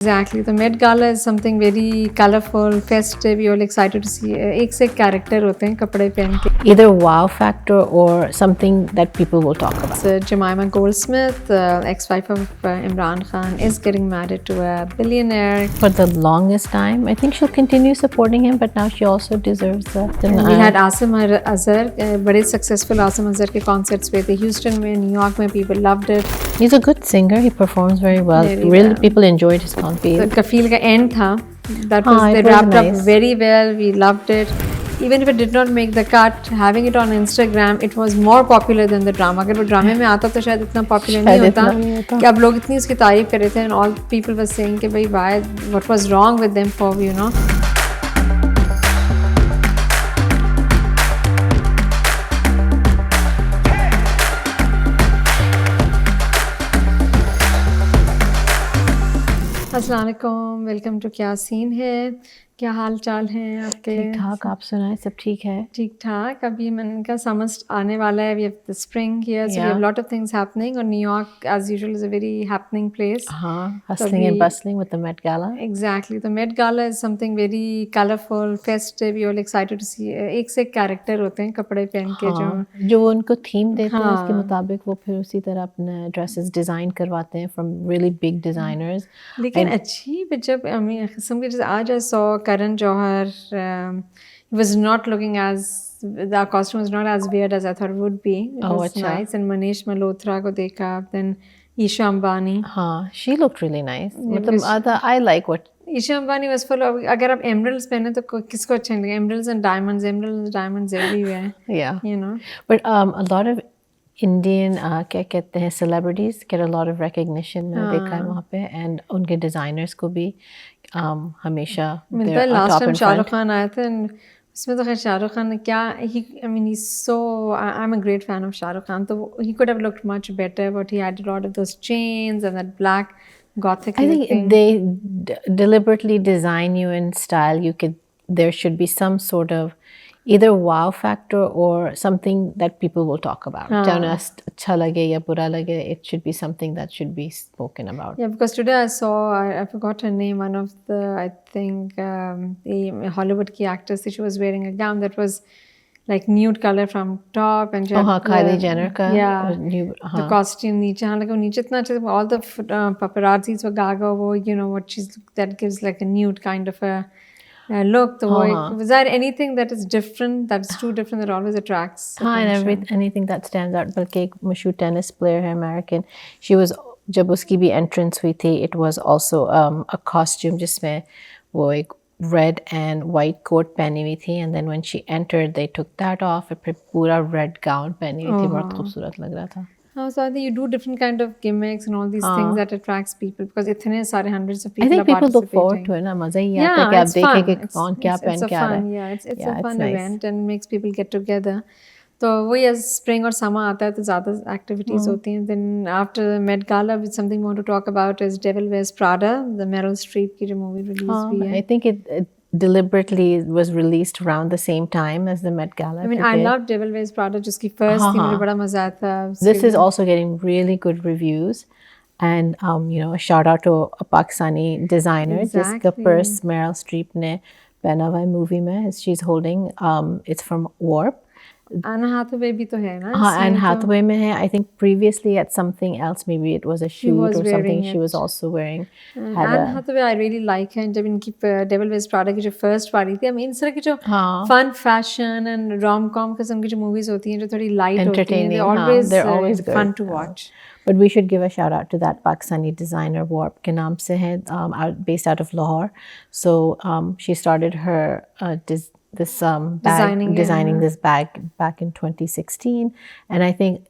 Exactly. The Met Gala is something very colorful, festive. You're all excited to see. एक से एक character होते हैं कपड़े पहन के. Either wow factor or something that people will talk about. So Jemima Goldsmith, ex-wife of Imran Khan, is getting married to a billionaire. For the longest time, I think she'll continue supporting him, but now she also deserves the. We had Asim Azhar, very successful Asim Azhar के concerts हुए थे Houston में, New York में. People loved it. He's a good singer. He performs very well. Really, people enjoyed his concert. So Kafil का end था. That was they wrapped up very well. We loved it. Even if it did not make the cut, having it on Instagram, it was more popular than the drama. अगर वो ड्रामे में आता तो शायद इतना पॉपुलर नहीं होता कि अब लोग इतनी उसकी तारीफ कर रहे थे and all people were saying कि भाई why, what was wrong with them for, you know. अस्सलाम वालेकुम, वेलकम टू क्या सीन है. क्या हाल चाल हैं आपके? ठीक ठाक. आप सुनाएं, सब ठीक है? ठीक ठाक. अभी मैंने कहा समर आने वाला है. We have the spring here, so we have lot of things happening. और New York as usual is a very happening place. हाँ, hustling and bustling with the Met Gala. Exactly. The Met Gala is something very colorful, festive. You're all excited to see. एक से एक character होते हैं कपड़े पहन के. जो वो उनको थीम देते हैं उसके मुताबिक वो फिर उसी तरह अपने ड्रेसेस डिजाइन करवाते हैं from really big designers. लेकिन अजीब जब किस्म के आज I saw Karan Johar, he was not looking as, the costume was not as weird as I thought it would be. It was nice. And Manish Malhotra को देखा, then Isha Ambani. हाँ, she looked really nice. मतलब I like what Isha Ambani was full of, अगर आप emeralds पहने तो किसको अच्छा नहीं लगेगा? Emeralds and diamonds everywhere. Yeah. You know. But a lot of Indian क्या कहते हैं celebrities get a lot of recognition. मैंने देखा है वहाँ पे, and उनके designers को भी हमेशा मिलता है. Last time शाहरुख खान आया था, उसमें तो खैर शाहरुख खान ने क्या, I mean he's so, I'm a great fan of Shahrukh Khan, so he could have looked much better, but he had a lot of those chains and that black gothic I think thing. They deliberately design you in style. There should be some sort of either wow factor or something that people will talk about. चाहे अच्छा लगे या बुरा लगे, it should be something that should be spoken about. Yeah, because today I saw, I forgot her name, one of the, I think the Hollywood की actress, she was wearing a gown that was like nude color from top and Kylie Jenner का the costume नीचे, हाँ लगा नीचे इतना अच्छा, all the paparazzis were gaga वो, you know what she's, that gives like a nude kind of a look. तो was there anything that is different, that's too different, that always attracts attention? Anything that stands out. बल्कि एक मशहूर tennis player है American, she was, जब उसकी भी entrance हुई थी, it was also a costume जिसमें वो एक red and white coat पहनी हुई थी, and then when she entered they took that off, फिर पूरा red gown पहनी हुई थी. बहुत खूबसूरत लग रहा था. So I think you do different kind of gimmicks and all these things that attracts people, because इतने सारे hundreds of people. I think people look forward to it ना, मजा ही आता है कि आप देखें कि कौन क्या पहन के आ रहा है. Yeah, it's a fun event and makes people get together. तो वही as spring और summer आता है तो ज़्यादा activities होती हैं. Then after the Met Gala, with something more to talk about is Devil Wears Prada, the Meryl Streep की जो movie release हुई है. I think it deliberately was released around the same time as the Met Gala. I mean, I love Devil Wears Prada, जिसकी first थी, मुझे बड़ा मजा आया था. This is also getting really good reviews, and you know, a shout out to a Pakistani designer. जिसका purse Meryl Streep ने पहना हुआ है movie में. She's holding it's from Warp. Anna Hathaway भी तो है ना? हाँ, Anne Hathaway में है. I think previously at something else, maybe it was a shoot or something, she was also wearing. Anne Hathaway, I really like her. जब इनकी Devil Wears Prada की जो first वाली थी, I mean इस तरह की जो fun fashion and rom-com किस्म की जो movies होती हैं जो थोड़ी light होती हैं, they're always fun to watch. But we should give a shout out to that Pakistani designer Warp के नाम से है, based out of Lahore. So she started her designing this bag back in 2016, and I think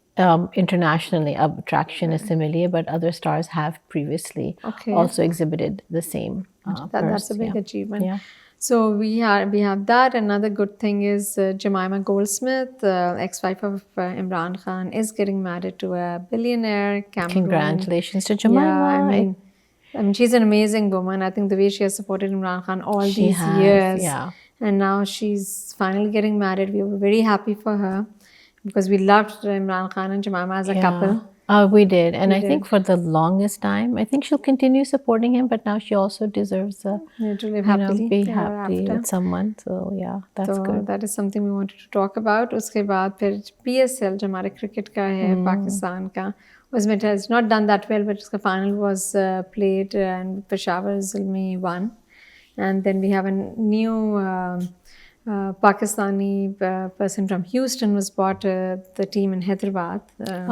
internationally attraction is similar, but other stars have previously also exhibited the same that's a big achievement. Yeah. So we have that. Another good thing is Jemima Goldsmith, ex-wife of Imran Khan, is getting married to a billionaire. Congratulations to Jemima. Yeah, I mean she's an amazing woman. I think the way she has supported Imran Khan all these years. Yeah. And now she's finally getting married. We were very happy for her because we loved Imran Khan and Jemima as a couple. We did, and I think for the longest time, I think she'll continue supporting him, but now she also deserves a, To live you know, happily be ever happy after. with someone. So yeah, that's तो good. That is something we wanted to talk about. उसके बाद फिर PSL जो हमारे cricket का है पाकिस्तान का, उसमें it has not done that well, but उसका final was played and Peshawar Zalmi won. And then we have a new Pakistani person from Houston was bought the team in Hyderabad.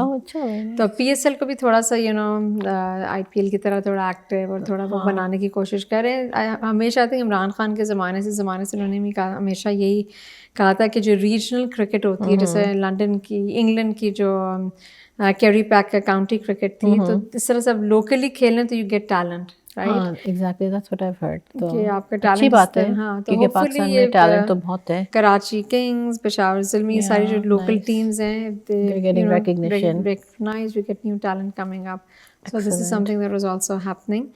Oh, अच्छा. तो PSL को भी थोड़ा सा IPL की तरह थोड़ा एक्टिव और थोड़ा वो बनाने की कोशिश कर रहे हैं. हमेशा आई थिंक इमरान खान के ज़माने से उन्होंने भी कहा, हमेशा यही कहा था कि जो रीजनल क्रिकेट होती है, जैसे लंदन की, इंग्लैंड की जो कैरी पैक काउंटी क्रिकेट थी, तो इस तरह से अब लोकली खेलें तो you get talent. Exactly, that's what I've heard. तो कि आपका अच्छी टैलेंट बात है, हाँ, तो क्योंकि होपफुली पाकिस्तान ये में टैलेंट तो बहुत है. कराची किंग्स, पेशावर ज़ुल्मी, सारी जो लोकल टीम्स हैं, They're getting recognition. recognize, we get new talent coming up. So this is something that was also happening.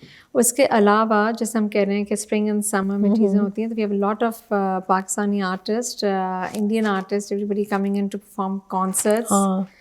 उसके अलावा जैसे हम कह रहे हैं कि स्प्रिंग एंड समर में चीज़ें होती हैं, तो we have a lot of Pakistani artists, Indian artists, everybody coming in to perform concerts.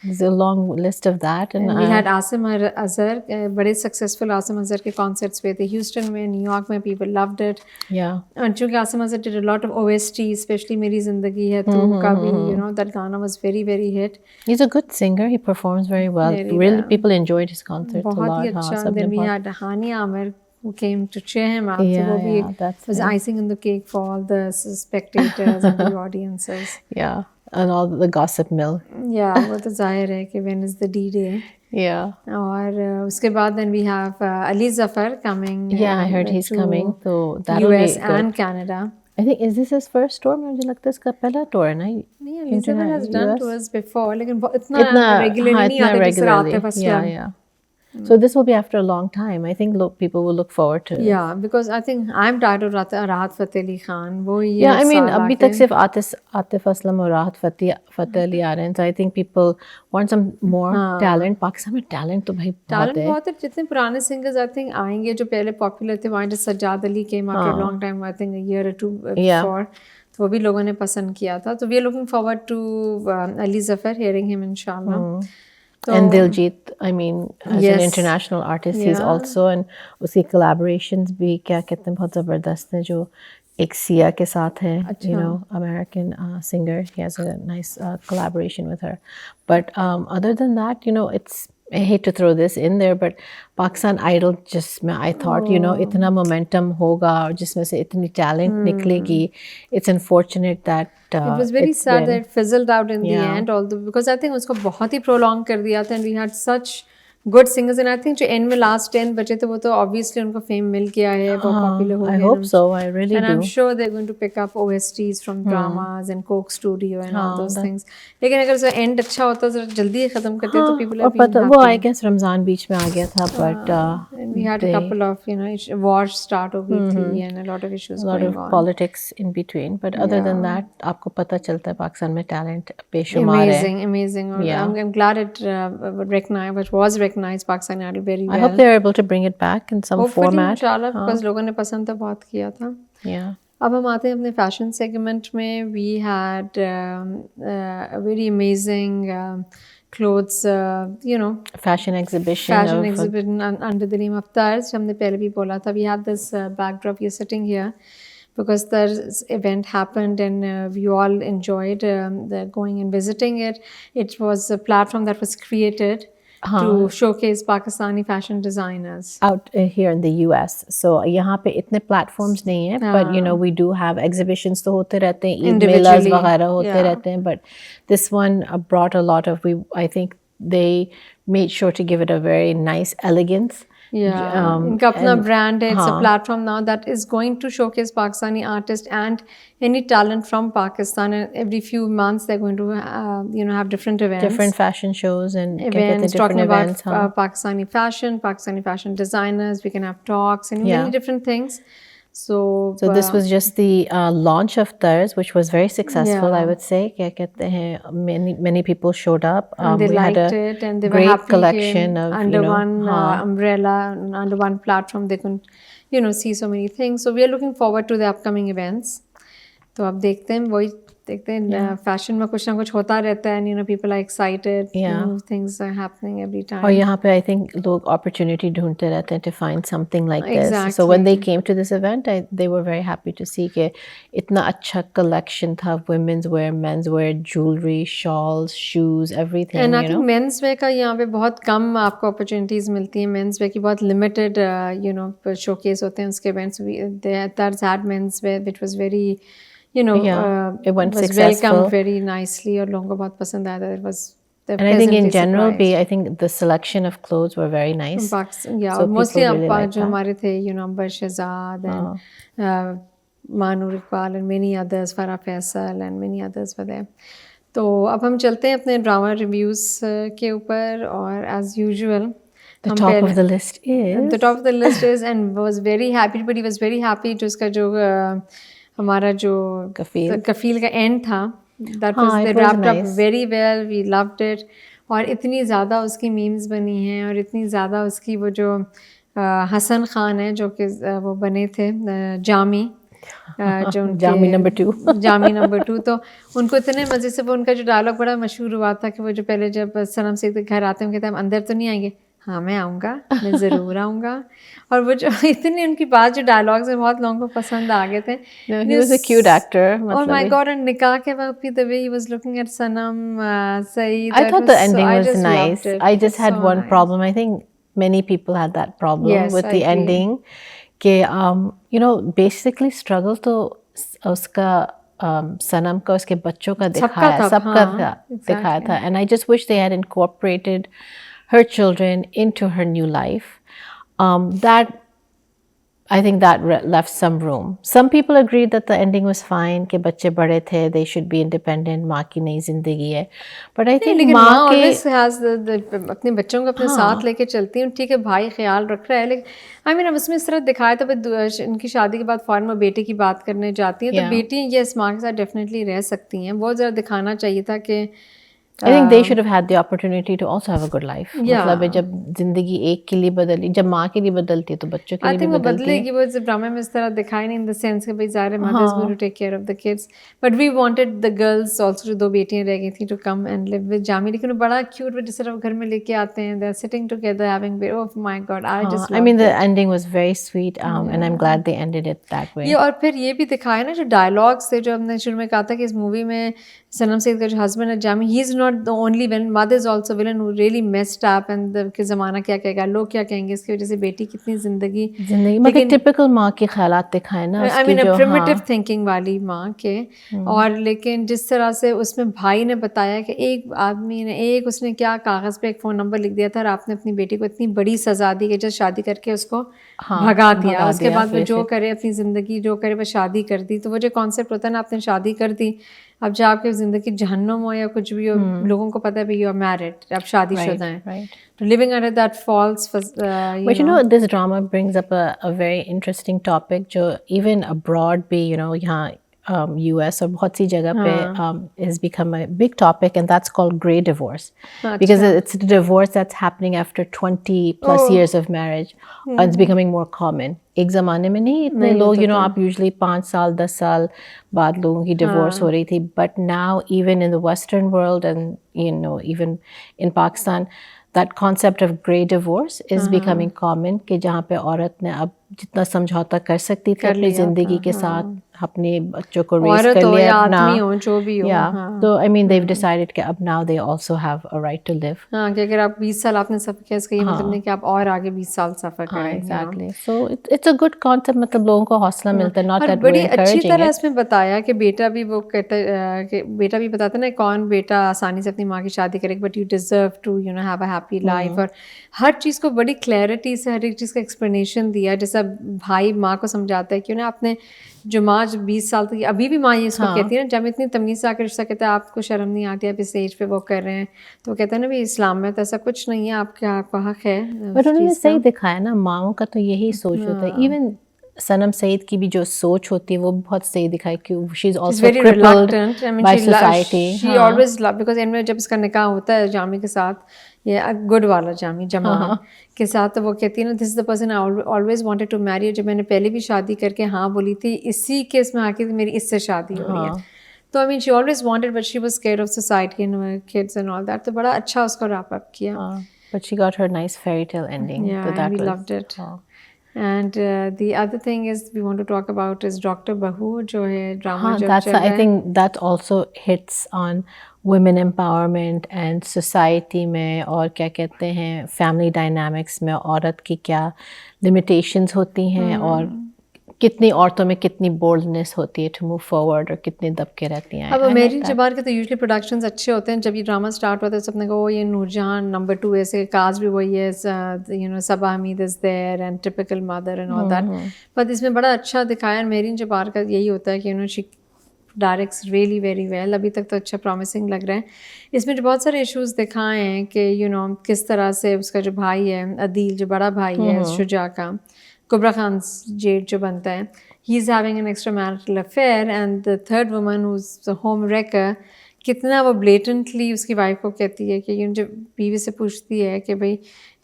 There's a long list of that. And we had Asim Azhar, बड़े successful Asim Azhar के concerts हुए थे Houston में, New York में, people loved it. Yeah. और चूँकि Asim Azhar did a lot of OST, especially मेरी ज़िंदगी है तू का भी, that Gana was very very hit. He's a good singer. He performs very well. Really, people enjoyed his concerts a lot. बहुत ही अच्छा. Then we had Hani Amir who came to cheer him up. Yeah, so वो भी that's was icing on the cake for all the spectators and the audiences. Yeah, and all the gossip mill. Yeah, वो तो जाहिर है कि when is the D-Day. Yeah. और उसके बाद then we have Ali Zafar coming. Yeah, I heard he's coming. So that'll US be good. and Canada. I think, is this his first tour? मुझे लगता है इसका पहला tour है ना? नहीं, Ali Zafar has done tours before, लेकिन इतना regularly नहीं आते जिस तरह आते first Yeah, yeah. So this will be after a long time. I think people will look forward to it. Yeah, because I think I'm tired of Rahat Fateh Ali Khan. वो ये Yeah, I mean, अभी तक सिर्फ आतिफ असलम और राहत फतेह अली आ रहे हैं. So I think people want some more talent. Pakistan में talent तो भाई बहुत है. बहुत है. जितने पुराने singers I think आएंगे जो पहले popular थे, वहाँ जैसे Sajjad Ali came after a long time, I think a year or two before. तो वो भी लोगों ने पसंद किया था. तो we are looking forward to Ali Zafar, hearing him inshallah. And Diljit, I mean, as an international artist, he's also, and उसकी collaborations भी क्या कहते हैं बहुत ज़बरदस्त हैं, जो एक सिया के साथ है, you know, American singer. He has a nice collaboration with her. But other than that, you know, I hate to throw this in there, but Pakistan Idol जिसमें I thought, you know, इतना momentum होगा और जिसमें से इतनी talent निकलेगी. It's unfortunate that it was very sad that it fizzled out in the end, although because I think उसको बहुत ही prolong कर दिया था, and we had such good singers, and I think जो end में last 10 बचे थे वो तो obviously उनको fame मिल गया है, बहुत popular हो गए. I hope so, I really do. And I'm sure they're going to pick up OSTs from dramas and Coke Studio and all those things. लेकिन अगर उसका end अच्छा होता तो जल्दी ख़त्म करते तो people have been happy. वो I guess रमज़ान बीच में आ गया था, but we had a couple of, you know, wars start हो गई थी and a lot of issues going on. A lot of politics in between, but other than that, आपको पता चलता है पाकिस्तान में talent बेशुमार है. Amazing. I'm glad it was recognized Pakistani Idol very well. I hope they're able to bring it back in some format. इंशाल्लाह, because लोगों ने पसंद तो बहुत किया था. Yeah. अब हम आते हैं अपने फैशन सेगमेंट में. We had a very amazing clothes, you know, fashion exhibition under the name of Tarz. हमने पहले भी बोला था. We had this backdrop. You're sitting here because Tarz event happened and we all enjoyed going and visiting it. It was a platform that was created to showcase Pakistani fashion designers out here in the US. So यहाँ पे इतने platforms नहीं हैं, but you know we do have exhibitions तो होते रहते हैं, Eid MELAS वगैरह होते रहते हैं, but this one brought a lot of, I think they made sure to give it a very nice elegance. इनका अपना brand है. It's a platform now that is going to showcase Pakistani artists and any talent from Pakistan, and every few months they're going to you know, have different events, different fashion shows and events talking about Pakistani fashion designers. We can have talks and many different things. So this was just the launch of Tarz, which was very successful, I would say. क्या कहते हैं, many people showed up. And they liked it, and they were happy collection of, under one umbrella, under one platform. They could, you know, see so many things. So we are looking forward to the upcoming events. तो अब देखते हैं वही देखते हैं fashion में कुछ ना कुछ होता रहता है, you know, people are excited, new things are happening every time. और यहाँ पे I think लोग opportunity ढूंढते रहते हैं to find something like this. Exactly. So when they came to this event, they were very happy to see कि इतना अच्छा collection था, women's wear, men's wear, jewelry, shawls, shoes, everything. And I think men's wear का यहाँ पे बहुत कम आपको opportunities मिलती हैं. Men's wear की बहुत limited, you know, showcase होते हैं उसके events. That's had men's wear which was very, you know, it went was successful. welcomed very nicely और लोगों को बहुत पसंद आया था. It was and I think in general, I think the selection of clothes were very nice. Yeah, so mostly really जो हमारे थे, you know, Amber Shahzad and Manur Iqbal and many others, Farah Faisal and many others were there. तो अब हम चलते हैं अपने drama reviews के ऊपर और as usual The top of the list is and was very happy, everybody was very happy जो इसका जो हमारा जो कफील का एंड था, that was they wrapped up very well, we loved it. और इतनी ज़्यादा उसकी मीम्स बनी हैं और इतनी ज़्यादा उसकी वो जो हसन खान है जो कि वो बने थे जामी जो जामी नंबर 2 तो उनको इतने मज़े से वो उनका जो डायलॉग बड़ा मशहूर हुआ था कि वो जो पहले जब सनम सईद के घर आते हैं कहते हैं हम अंदर तो नहीं आएंगे, हाँ मैं आऊँगा, मैं ज़रूर आऊँगा. और वो जो इतनी उनकी बात जो डायलॉग्स हैं बहुत लोगों को पसंद आ गए थे. He was a cute actor. Oh my God, and निकाह के वक्त भी the way he was looking at Sanam Saeed. I thought the ending was nice. I just had one problem. I think many people had that problem with the ending. कि you know basically struggle तो उसका सनम का उसके बच्चों का दिखाया, सबका दिखाया था. And I just wish they had incorporated her children into her new life. That I think that left some room. Some people agreed that the ending was fine, कि बच्चे बड़े थे, they should be independent, माँ की नई जिंदगी है. But I think माँ always has अपने बच्चों को अपने साथ लेके चलती है. ठीक है भाई ख्याल रख रहा है, लेकिन I mean अब उसमें इस तरह दिखाया था इनकी शादी के बाद फौरन वो बेटे की बात करने जाती हैं. तो बेटी yes माँ के साथ definitely रह सकती हैं. बहुत ज़्यादा दिखाना चाहिए था कि I think they should have had the opportunity to also have a good life. मतलब जब जिंदगी एक के लिए बदली, जब माँ के लिए बदलती है तो बच्चों के लिए भी बदलती है. बदलेगी वो ड्रामे में इस तरह दिखाई नहीं in the sense कि भाई ज़ाहिर है mother is going to take care of the kids. But we wanted the girls also जो 2 बेटियाँ रह गई थी to come and live with Jami. लेकिन वो बड़ा cute वो जिस तरह घर में लेके आते हैं, they're sitting together having oh my God, I just I mean the ending was very sweet and I'm glad they ended it that way. ये और फिर ये भी दिखाया ना जो dialogues थे जो हमने शुरू में कहा था कि इस मूवी में सनम सईद का जो husband है Jami, he is not the only villain, mother is also villain who really messed up and कि ज़माना क्या कहेगा, लोग क्या कहेंगे, इसकी वजह से बेटी कितनी जिंदगी मतलब typical माँ के ख्यालात दिखाए ना, I mean a primitive thinking वाली माँ के. और लेकिन जिस तरह से उसमें भाई ने बताया कि एक आदमी ने उसने क्या कागज़ पे एक फ़ोन नंबर लिख दिया था और आपने अपनी बेटी को इतनी बड़ी सज़ा दी कि जब शादी करके उसको भगा दिया. उसके बाद वो जो करे अपनी ज़िंदगी जो करे वो शादी कर दी. तो वो जो कॉन्सेप्ट होता है ना, आपने शादी कर दी, अब जब आपकी ज़िंदगी जहन्नुम हो या कुछ भी हो, लोगों को पता है भाई यू आर मैरिड, अब शादीशुदा हैं. तो living under that false but you know this drama brings up a very interesting topic जो even abroad भी you know यहाँ US और बहुत सी जगह पे has become a big topic, and that's called grey divorce. Because it's a divorce that's happening after 20 plus years of marriage and it's becoming more common. एक ज़माने में नहीं इतने लोग you know आप usually 5 साल 10 साल बाद लोगों की divorce हो रही थी, but now even in the Western world and you know even in Pakistan that concept of grey divorce is becoming common कि जहाँ पे औरत ने अब जितना समझौता कर सकती थी अपनी ज़िंदगी के साथ, अपने बच्चों को रेस कर लिया अपना, जो भी हो. तो I mean they've decided कि अब now they also have a right to live. हाँ कि अगर आप 20 साल आपने सफ़र किया इसका ये मतलब नहीं कि आप और आगे 20 साल सफ़र करें. Exactly. So it's a good concept, मतलब लोगों को हौसला मिलता है, not that बड़ी अच्छी तरह इसमें बताया कि बेटा भी वो कहता कि बेटा भी बताता ना कौन बेटा आसानी से अपनी माँ की शादी करेगा, but you deserve to you know have a happy life. और हर चीज़ को बड़ी क्लैरिटी से हर एक चीज़ का एक्सप्लेनेशन दिया. जैसा भाई माँ को समझाता है कि ना आपने जो माँ जब 20 साल तक अभी भी माँ ये इसको कहती है ना, जब इतनी तमीज़ से आकर रिश्ता कहता है आपको शर्म नहीं आती आप इस एज पे वो कर रहे हैं, तो कहता है ना भी इस्लाम में तो ऐसा कुछ नहीं है, आपका हक है. बट उन्होंने सही दिखाया ना, माँओं का तो यही सोच होता है. इवन सनम सईद की भी जो सोच होती है वो बहुत सही दिखाई कि she is also crippled by society. She always love because इनमें जब इसका निकाह होता है जामी के साथ, ये गुड वाला जामी जमा के साथ, तो वो कहती है ना this is the person I always wanted to marry. जब मैंने पहले भी शादी करके हाँ बोली थी, इसी केस में आके मेरी इससे शादी हो रही है. तो I mean she always wanted but she was scared of society and her kids and all that. तो बड़ा अच्छा उसको wrap up किया. But she got her nice fairy tale ending. Yeah, so that and we was, loved it. And the other thing is we want to talk about is Dr. Bahu, जो है drama जो that's चल रहा I है. think that also hits on women empowerment and society में और क्या कहते हैं family dynamics में औरत की क्या limitations होती हैं और कितनी औरतों में कितनी boldness होती है to move forward और कितनी दबके रहती हैं. अब मेरी जबार के तो यूजुअली प्रोडक्शंस अच्छे होते हैं. जब ये ड्रामा स्टार्ट होता है सबने कहा ये नूरजहान नंबर 2 ऐसे कास्ट भी वही है, you know Saba Hamid is there and typical mother and all that. But इसमें बड़ा अच्छा दिखाया. मेरी जबार का यही होता है कि you know she directs really very well. अभी तक तो अच्छा प्रॉमिसिंग लग रहा है. इसमें जो बहुत सारे इश्यूज दिखाए हैं कि यू नो किस तरह से उसका जो भाई है अदील, जो बड़ा भाई है शुजा का, कुबरा खान जेठ जो बनता है, he's having an extramarital affair and the third woman who's the home wrecker, कितना वो blatantly उसकी वाइफ को कहती है कि जब बीवी से पूछती है कि भाई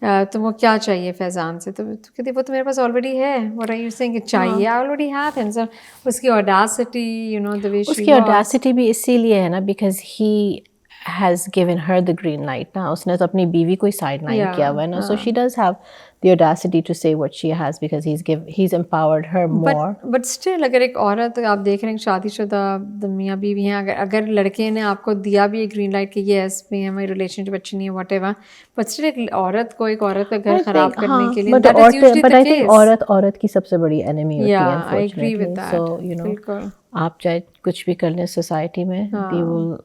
तुमको क्या चाहिए फैज़ान से, तो कहती है वो तो मेरे पास ऑलरेडी है. what are you saying कि चाहिए, I already have him. So उसकी audacity, you know the way she उसकी audacity भी इसीलिए है ना because he has given her the green light ना. उसने तो अपनी बीवी को ही sideline किया हुआ है ना. So she does have the audacity to say what she has because he's empowered her more. But still अगर एक औरत आप देख रहे हैं शादीशुदा मियाँ बीवी हैं, अगर लड़के ने आपको दिया भी एक ग्रीन लाइट कि यस में हमारी रिलेशनशिप अच्छी नहीं है whatever, but still एक औरत का घर खराब करने के लिए that is usually the case. औरत की सबसे बड़ी enemy होती है. Yeah, I agree with that. So you know आप चाहे कुछ भी कर लें society में, they will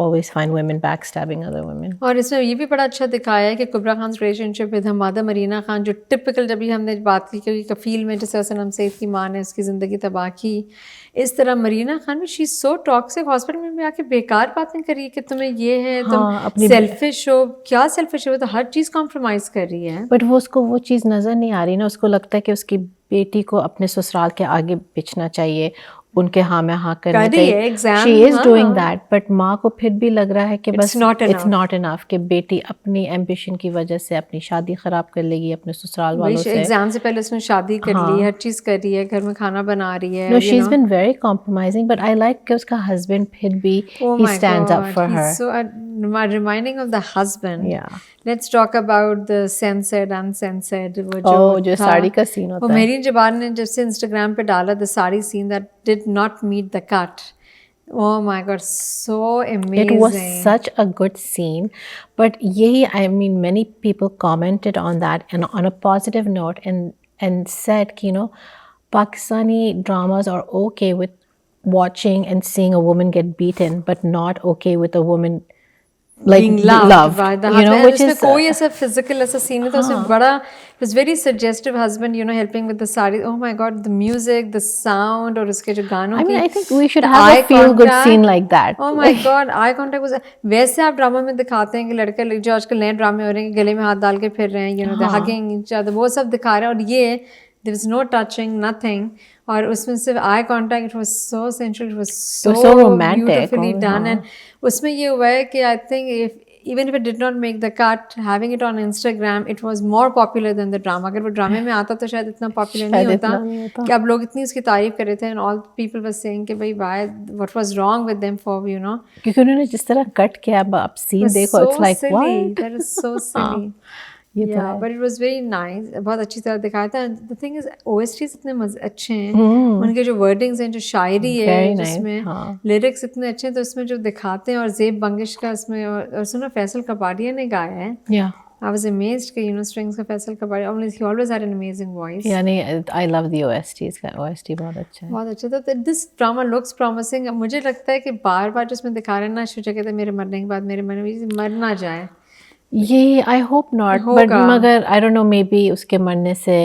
always find women backstabbing other women. और इसमें ये भी बड़ा अच्छा दिखाया है कि कुबरा Khan relationship with Hamada Marina Khan, जो टिपिकल जब भी हमने बात की क्योंकि कफील में जैसे हसन हमसेद की माँ ने उसकी ज़िंदगी तबाह की, इस तरह मरीना खान भी शी सो टॉक्सिक. हॉस्पिटल में भी आके बेकार बातें करी कि तुम्हें ये है, तुम सेल्फिश हो. क्या सेल्फिश हो, तो हर चीज़ कॉम्प्रोमाइज़ कर रही है. बट वो उसको वो चीज़ नज़र नहीं आ रही ना. उसको लगता है कि उसकी बेटी को अपने ससुराल के आगे बिछना चाहिए, उनके हाँ में हाँ करने चाहिए. She is doing that. But माँ को फिर भी लग रहा है कि बस इट्स नॉट इनफ कि बेटी अपनी एम्बिशन की वजह से अपनी शादी खराब कर लेगी अपने ससुराल वालों से. एग्जाम से पहले उसने शादी कर ली, हर चीज कर रही है, घर में खाना बना रही है. No she is been very compromising but I like कि उसका हस्बैंड फिर भी he stands up for her. So reminding of the husband. Yeah. Let's talk about the censored uncensored. वो जो साड़ी का सीन होता है. वो मेरी जबान ने जब से इंस्टाग्राम पे डाला the sari scene that did not meet the cut. Oh my God, so amazing. It was such a good scene. But yahi, I mean, many people commented on that and on a positive note and said, you know, Pakistani dramas are okay with watching and seeing a woman get beaten, but not okay with a woman like being loved by the husband. You know, which is कोई ऐसा physical ऐसा scene था उसमें बड़ा, it was very suggestive husband, you know, helping with the sari. Oh my God, the music, the sound और उसके जो गानों की. I mean, I think we should have a feel good scene like that. Oh my God, eye contact was. वैसे आप drama में दिखाते हैं कि लड़के जो आजकल नए ड्रामे हो रहे हैं कि गले में हाथ डाल के फिर रहे हैं, you know, they're hugging each other, वो सब दिखा रहे हैं. और ये there was no touching, nothing. और उसमें सिर्फ eye contact. It was so sensual, it was so romantic, beautifully done. And उसमें ये हुआ है कि I think if even if it did not make the cut, having it on Instagram, it was more popular than the drama. अगर वो ड्रामे में आता तो शायद इतना पॉपुलर नहीं होता कि अब लोग इतनी उसकी तारीफ कर रहे थे. and all people were saying कि भाई why, what was wrong with them for, you know, क्योंकि उन्होंने जिस तरह कट किया आप सीन देखो, it's like what, that is so silly. Yeah, but it was very nice. बहुत अच्छी तरह दिखाया था. The thing is, OSTs इतने अच्छे हैं, उनके जो wordings हैं, जो शायरी है जिसमें lyrics इतने अच्छे हैं, तो इसमें जो दिखाते हैं. और ज़ेब बंगिश का इसमें और सुनो फैसल कपाड़िया ने गाया है. Yeah. I was amazed कि you know strings का Faisal Kapadia, he always had an amazing voice. यानी I love the OSTs का OST बहुत अच्छा है. बहुत अच्छा था. तो this drama looks promising. अब मुझे लगता है कि बार-बार जो इसमें दिखा रहे हैं ना, शुजा कहते हैं मेरे मरने के बाद मेरे मर ना जाए. ये I hope not, but मगर I don't know, maybe उसके मरने से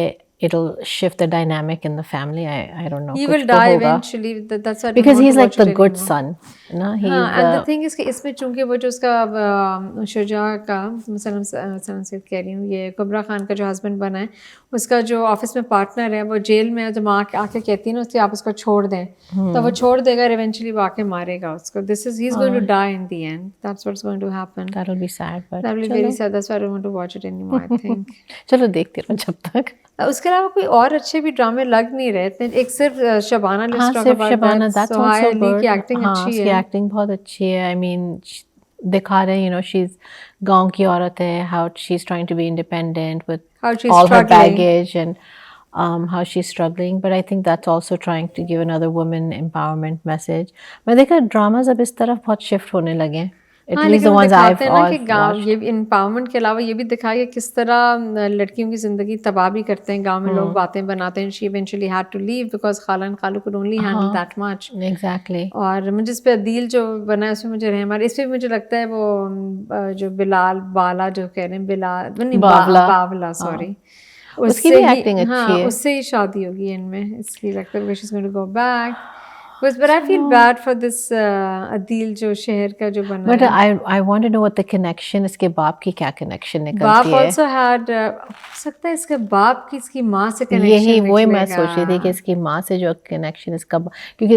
it'll shift the dynamic in the family. I don't know. He will die eventually. That's why because he's like the good son. ना and the thing is कि इसमें चूंकि वो जो उसका शुजा का सनम से कह रही हूँ, ये कुबरा खान का जो हस्बैंड बना है, उसका जो ऑफिस में पार्टनर है, वो जेल में है. तो माँ आके कहती है ना उससे आप उसको छोड़ दें, तो वो छोड़ देगा. इवेंचुअली वो आके मारेगा उसको. he's going to die in the end. That's what's going to happen. That'll be sad, but that will be very sad. That's why I don't want to watch it anymore, I think. चलो देखते रहो जब तक. उसके अलावा कोई और अच्छे भी ड्रामे लग नहीं रहे थे, एक सिर्फ शबाना, हाँ लेट्स टॉक सिर्फ अबाउट शबाना दैट। दैट्स सुहाय आल्सो अली की गुड। एक्टिंग हाँ अच्छी उसकी है। एक्टिंग बहुत अच्छी है। आई मीन दिखा रहे हैं यू नो शी इज गांव की औरत है, how she is trying to be independent with How she's all her struggling. baggage and how she's struggling, but I think that's also trying to give another woman empowerment message. मैं देखा dramas अब इस तरफ बहुत shift होने लगे हैं, at हाँ, least लेकिन the वो ones दिखाते हैं ना कि I've गांव, watched. ये भी एम्पावरमेंट के अलावा ये भी दिखाया कि किस तरह लड़कियों की ज़िंदगी तबाह भी करते हैं, गांव में लोग बातें बनाते हैं। She eventually had to leave because खाला एंड खालू could only handle that much. Exactly. और मुझे इस पे अदील जो बना है उसमें मुझे रहमान, इस पे भी मुझे लगता है वो जो बिलाल बाला जो कह रहे हैं, बिलाल नहीं बावला। बावला सॉरी, उसकी भी एक्टिंग अच्छी है। उससे ही शादी होगी इनमें, इसलिए लगता है she is going to go back. But I feel bad for this Adeel जो शहर का जो बना But है। I want to know what the connection, इसके बाप की क्या connection बाप निकलती है। also had हो सकता है इसके बाप की इसकी माँ से यही कनेक्शन वही मैं निकलेगा। सोच रही थी कि इसकी माँ से जो कनेक्शन इसका, क्योंकि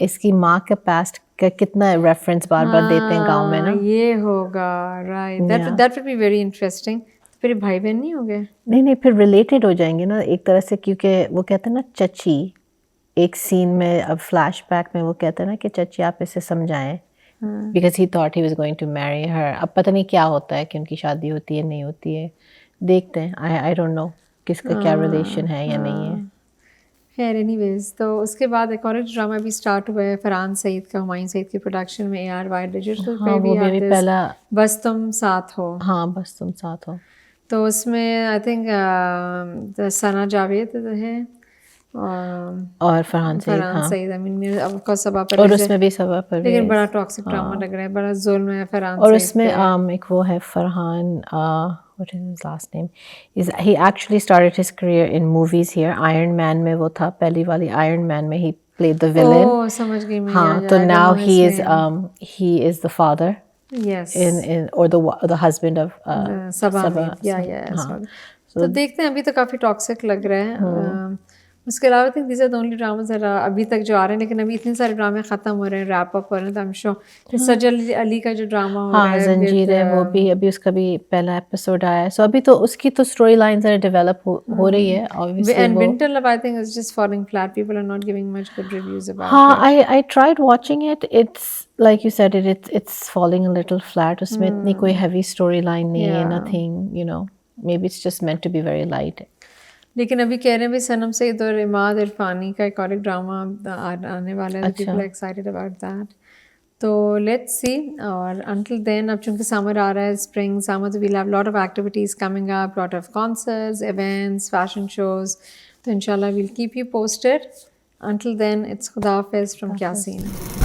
इसकी माँ के पास्ट का कितना रेफरेंस बार बार देते हैं गांव में ना। ये होगा right, that would be very interesting. फिर भाई बहन नहीं हो गए? नहीं फिर रिलेटेड हो जाएंगे ना एक तरह से, क्योंकि वो कहते हैं ना चची, एक सीन में अब फ्लैशबैक में वो कहते हैं ना कि चची आप इसे समझाएं, because he thought he was going to marry her. अब पता नहीं क्या होता है कि उनकी शादी होती है नहीं होती है, देखते हैं। आई डोंट नो किसका क्या रिलेशन है या नहीं है। खैर एनीवेज, तो उसके बाद एक और ड्रामा भी स्टार्ट हुआ है फरहान सईद का, हुमायूं सईद की प्रोडक्शन में, ARY डिजिटल पे भी वो भी पहला, बस तुम साथ हो। हाँ बस तुम साथ हो। तो उसमें आई थिंक सना जावेद है और फरहान सईद, आई मीन आपका सबा पर, और उसमें भी सबा पर, लेकिन बड़ा टॉक्सिक ड्रामा लग रहा है, बड़ा जुल्म है फरहान और सईद उसमें एक वो है Farhan, what is his last name, he actually started his career in movies here. Iron Man में वो था, पहली वाली Iron Man में he played the villain. ओह समझ गई मैं। हाँ तो now he is the father. Yes. Or the husband of सबा। हाँ। तो देखते हैं, अभी तो काफ़ी टॉक्सिक लग रहा है। उसके अलावा I think these are the only dramas अभी तक जो आ रहे हैं, लेकिन अभी इतने सारे ड्रामे ख़त्म हो रहे हैं, रैप अप हो रहे हैं, तो आई एम श्योर सजल अली का जो ड्रामा हो रहा है जंजीर है, वो भी अभी उसका भी पहला एपिसोड आया है। सो अभी तो उसकी तो स्टोरी लाइन ज़रा डेवलप हो रही है obviously. And winter love I think is just falling flat, people are not giving much good reviews about. हाँ I tried watching it, it's like you said it's falling a little flat. उसमें इतनी कोई heavy story line नहीं है, nothing, you know, maybe it's just meant to be very light. लेकिन अभी कह रहे हैं भी सनम सईद और इमाद इरफानी का एक और एक ड्रामा आने वाला है, people are excited about that. तो लेट्स सी। और अंटिल देन, अब चूंकि समर आ रहा है, स्प्रिंग समर, तो we'll have lot of activities coming up, lot of concerts, events, fashion shows, तो इंशाल्लाह we'll keep you posted. Until then it's खुदा हाफिज़ फ्रॉम क्यासीन।